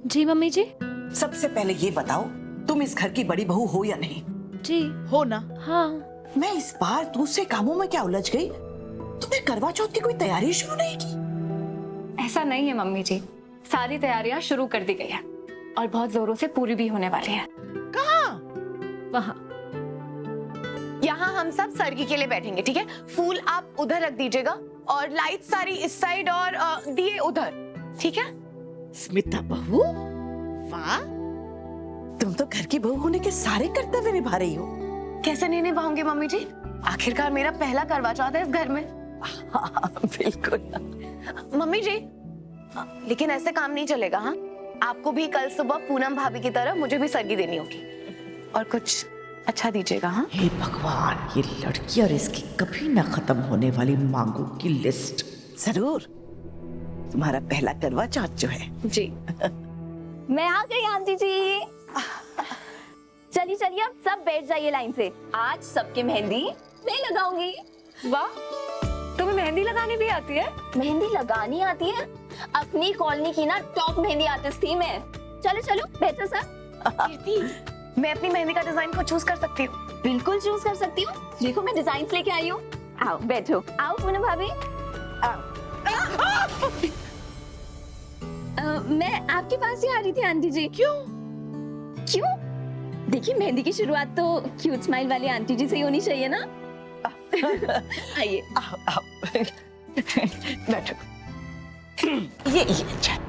जी mummy जी। सबसे पहले ये बताओ, तुम इस घर की बड़ी बहू हो या नहीं? जी हो ना। हाँ। मैं इस बार दूसरे कामों में क्या उलझ गई? तुम्हें करवा चौथ की कोई तैयारी शुरू नहीं की? ऐसा नहीं है मम्मी जी, सारी तैयारियां शुरू कर दी गई है और बहुत जोरों से पूरी भी होने वाली है। कहाँ? वहाँ। यहाँ हम सब सरगी के लिए बैठेंगे, ठीक है? फूल आप उधर रख दीजिएगा और लाइट सारी इस साइड और दिए उधर, ठीक है? स्मिता बहू, वाह। तुम तो घर की बहू होने के सारे कर्तव्य निभा रही हो। कैसे नहीं निभाऊंगी मम्मी जी? आखिरकार मेरा पहला करवा चौथ है इस घर में। हाँ, बिल्कुल। मम्मी जी, लेकिन ऐसे काम नहीं चलेगा। हाँ, आपको भी कल सुबह पूनम भाभी की तरह मुझे भी सरगी देनी होगी और कुछ अच्छा दीजिएगा। हाँ, हे भगवान, ये लड़की और इसकी कभी ना खत्म होने वाली मांगों की लिस्ट। जरूर, तुम्हारा पहला करवा चौथ जो है। जी। मैं आ गई आंटी जी। चलिए चलिए, अब सब बैठ जाइए लाइन से। आज सबकी मेहंदी मैं लगाऊंगी। वाह, तुम्हें मेहंदी लगानी भी आती है? मेहंदी लगानी आती है? अपनी कॉलोनी की ना टॉप मेहंदी आर्टिस्ट थी मैं। चलो चलो बैठो सब। कीर्ति, मैं अपनी मेहंदी का डिजाइन को चूज कर सकती हूँ? बिल्कुल चूज कर सकती हूँ। देखो मैं डिजाइन लेके आई हूँ। आओ बैठो। आओ पूनम भाभी, आओ। मैं आपके पास ही आ रही थी आंटी जी। क्यों? क्यों? देखिए, मेहंदी की शुरुआत तो क्यूट स्माइल वाली आंटी जी से ही होनी चाहिए ना। आइए। आओ, आओ। बैठो। ये अच्छा।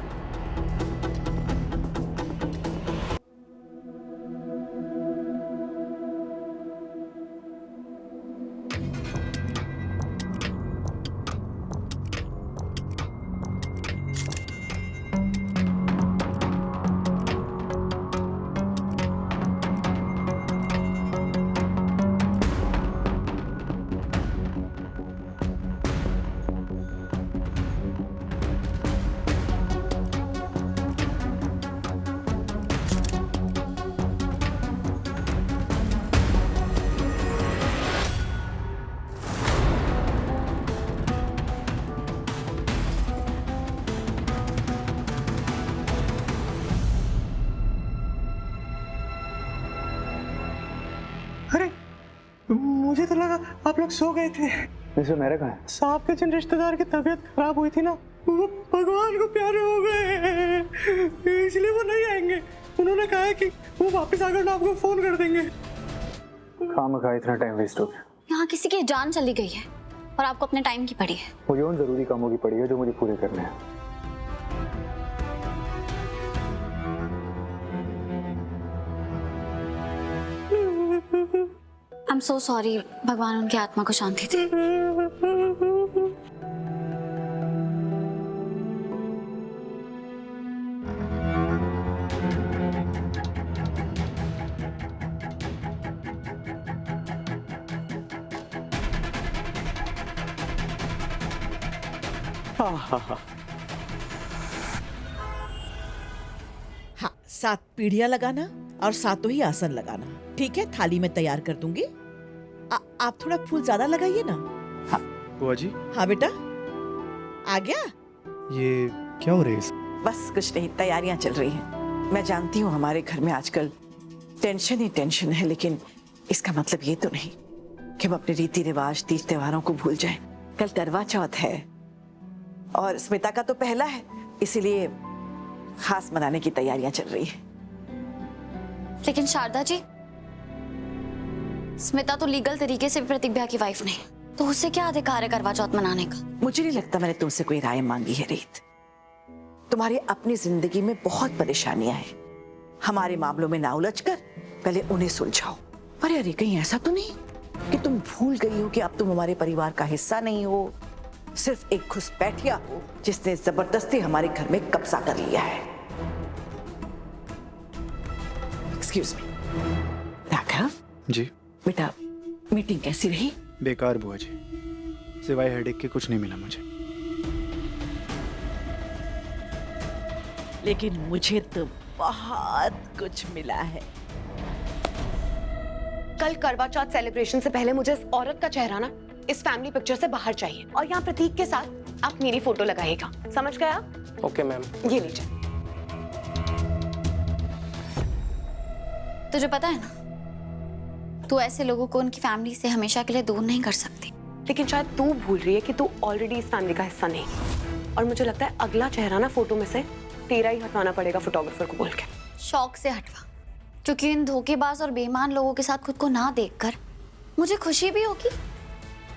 अरे, मुझे तो लगा आप लोग सो गए थे। वैसे मेरा कहाँ है? साहब के जिन रिश्तेदार की तबीयत खराब हुई थी ना, वो भगवान को प्यारे हो गए, इसलिए वो नहीं आएंगे। उन्होंने कहा है कि वो वापस आकर ना आपको फोन कर देंगे। खामखा इतना टाइम वेस्ट हो गया। यहाँ किसी की जान चली गई है और आपको अपने टाइम की पड़ी है। मुझे उन जरूरी कामों की पड़ी है जो मुझे पूरे करने हैं। I am so sorry. भगवान उनकी आत्मा को शांति दे। हाँ, 7 पीढ़ियां लगाना और 7 ही आसन लगाना। ठीक है, थाली में तैयार कर दूंगी। आप थोड़ा फूल ज्यादा लगाइए ना। बुआ जी। हाँ बेटा, आ गया। ये क्या हो रहा है? बस कुछ नहीं, तैयारियां चल रही हैं। मैं जानती हूँ हमारे घर में आजकल टेंशन ही टेंशन है, लेकिन इसका मतलब ये तो नहीं कि हम अपने रीति रिवाज, तीज त्योहारों को भूल जाएं। कल करवा चौथ है और स्मिता का तो पहला है, इसीलिए खास मनाने की तैयारियां चल रही है। लेकिन शारदा जी, स्मिता तो लीगल तरीके से भी प्रतिज्ञा की वाइफ नहीं, तो उसे क्या अधिकार है करवा चौथ मनाने का? मुझे नहीं लगता मैंने तुमसे कोई राय मांगी है रीत। तुम्हारी अपनी जिंदगी में बहुत परेशानियां हैं। हमारे मामलों में ना उलझकर पहले उन्हें सुलझाओ। अरे कहीं ऐसा तो नहीं कि तुम भूल गई हो कि अब तुम हमारे परिवार का हिस्सा नहीं हो, सिर्फ एक घुसपैठिया हो जिसने जबरदस्ती हमारे घर में कब्जा कर लिया है। Excuse me. राघव जी। बेटा, मीटिंग कैसी रही? बेकार बुआ जी, सिवाय हेडेक के कुछ नहीं मिला मुझे। लेकिन मुझे तो बहुत कुछ मिला है। कल करवा चौथ सेलिब्रेशन से पहले मुझे इस औरत का चेहरा ना इस फैमिली पिक्चर से बाहर चाहिए और यहाँ प्रतीक के साथ आप मेरी फोटो लगाइएगा। समझ गए आप? Okay ma'am. ये लीजिए। तुझे पता है ना, तू ऐसे लोगों को उनकी फैमिली से हमेशा के लिए दूर नहीं कर सकती। लेकिन शायद तू भूल रही है कि तू ऑलरेडी इस फैमिली का हिस्सा नहीं, और मुझे लगता है अगला चेहरा ना फोटो में से तेरा ही हटवाना पड़ेगा फोटोग्राफर को बोल के। शौक से हटवा, क्योंकि इन धोखेबाज और बेईमान लोगों के साथ खुद को ना देखकर मुझे खुशी भी होगी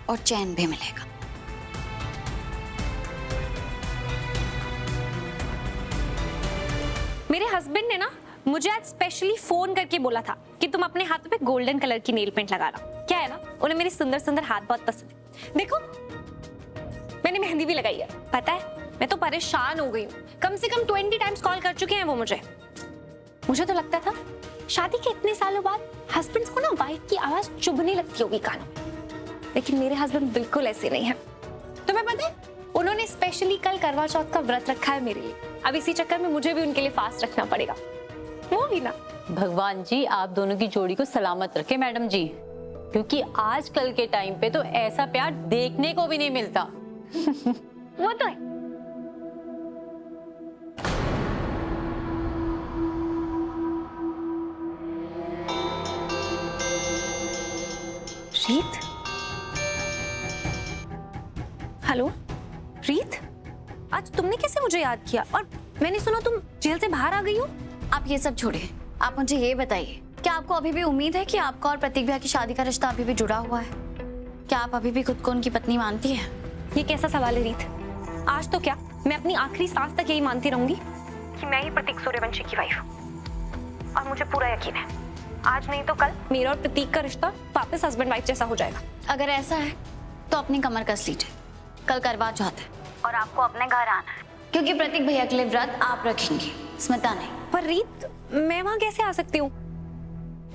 और चैन भी मिलेगा। मेरे हस्बैंड ने ना मुझे आज स्पेशली फोन करके बोला था कि तुम अपने हाथों पे गोल्डन कलर की नेल पेंट लगाना। क्या है ना, उन्हें मेरे सुंदर सुंदर हाथ बहुत पसंद है। देखो मैंने मेहंदी भी लगाई है। पता है मैं तो परेशान हो गई हूँ, कम से कम 20 टाइम्स कॉल कर चुके हैं वो मुझे तो लगता था शादी के इतने सालों बाद हस्बैंड्स को ना वाइफ की आवाज चुभने लगती होगी कानों, लेकिन मेरे हस्बैंड बिल्कुल ऐसे नहीं है। तुम्हें पता है उन्होंने स्पेशली कल करवा चौथ का व्रत रखा है मेरे लिए। अब इसी चक्कर में मुझे भी उनके लिए फास्ट रखना पड़ेगा। वो भी ना, भगवान जी आप दोनों की जोड़ी को सलामत रखे मैडम जी, क्योंकि आजकल के टाइम पे तो ऐसा प्यार देखने को भी नहीं मिलता। वो तो है। रीत, हेलो रीत, आज तुमने कैसे मुझे याद किया? और मैंने सुना तुम जेल से बाहर आ गई हो। आप ये सब छोड़िए, आप मुझे ये बताइए, क्या आपको अभी भी उम्मीद है कि आपका और प्रतीक भैया की शादी का रिश्ता अभी भी जुड़ा हुआ है? क्या आप अभी भी खुद को उनकी पत्नी मानती हैं? ये कैसा सवाल है रीत? आज तो क्या, मैं अपनी आखिरी सांस तक यही मानती रहूंगी कि मैं ही प्रतीक सूर्यवंशी की वाइफ हूँ। और मुझे पूरा यकीन है आज नहीं तो कल मेरा और प्रतीक का रिश्ता वापस हस्बैंड वाइफ जैसा हो जाएगा। अगर ऐसा है तो अपनी कमर कस लीजिए, कल करवा चौथ है और आपको अपने घर आना है, क्योंकि प्रतीक भैया के लिए व्रत आप रखेंगी, स्मिता नहीं। पर रीत मैं वहां कैसे आ सकती हूँ?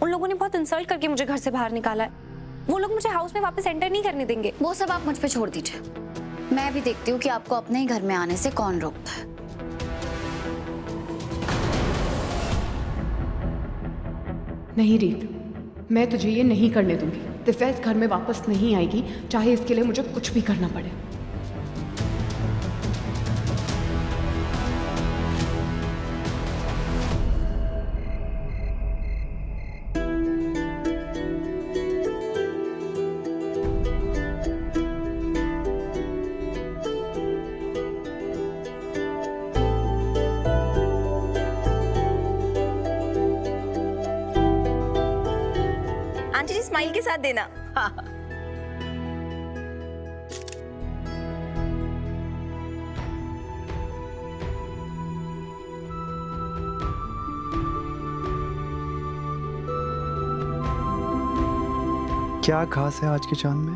उन लोगों ने बहुत इंसल्ट करके मुझे घर से बाहर निकाला है। वो लोग मुझे हाउस में वापस एंटर नहीं करने देंगे। वो सब आप मुझ पे छोड़ दीजिए, मैं भी देखती हूँ कि आपको अपने ही घर में आने से कौन रोकता है। नहीं रीत, मैं तुझे ये नहीं करने दूंगी। दिव्या इस घर में वापस नहीं आएगी, चाहे इसके लिए मुझे कुछ भी करना पड़े। आंटी जी स्माइल के साथ देना। क्या खास है आज के चांद में?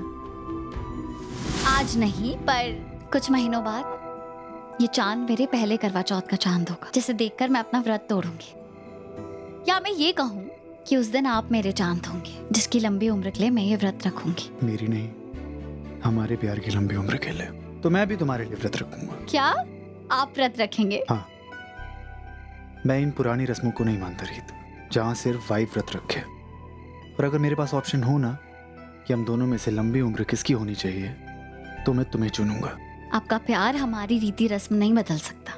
आज नहीं, पर कुछ महीनों बाद ये चांद मेरे पहले करवा चौथ का चांद होगा, जिसे देखकर मैं अपना व्रत तोड़ूंगी। या मैं ये कहूँ कि उस दिन आप मेरे चांद होंगे, जिसकी लंबी उम्र के लिए मैं ये व्रत रखूंगी। मेरी नहीं, हमारे प्यार की लंबी उम्र के लिए। तो मैं भी तुम्हारे लिए व्रत रखूंगा। क्या आप व्रत रखेंगे? हाँ, मैं इन पुरानी रस्मों को नहीं मानता रीत, जहाँ सिर्फ वाइफ व्रत रखे। और अगर मेरे पास ऑप्शन हो ना कि हम दोनों में से लंबी उम्र किसकी होनी चाहिए, तो मैं तुम्हें चुनूंगा। आपका प्यार हमारी रीति रस्म नहीं बदल सकता।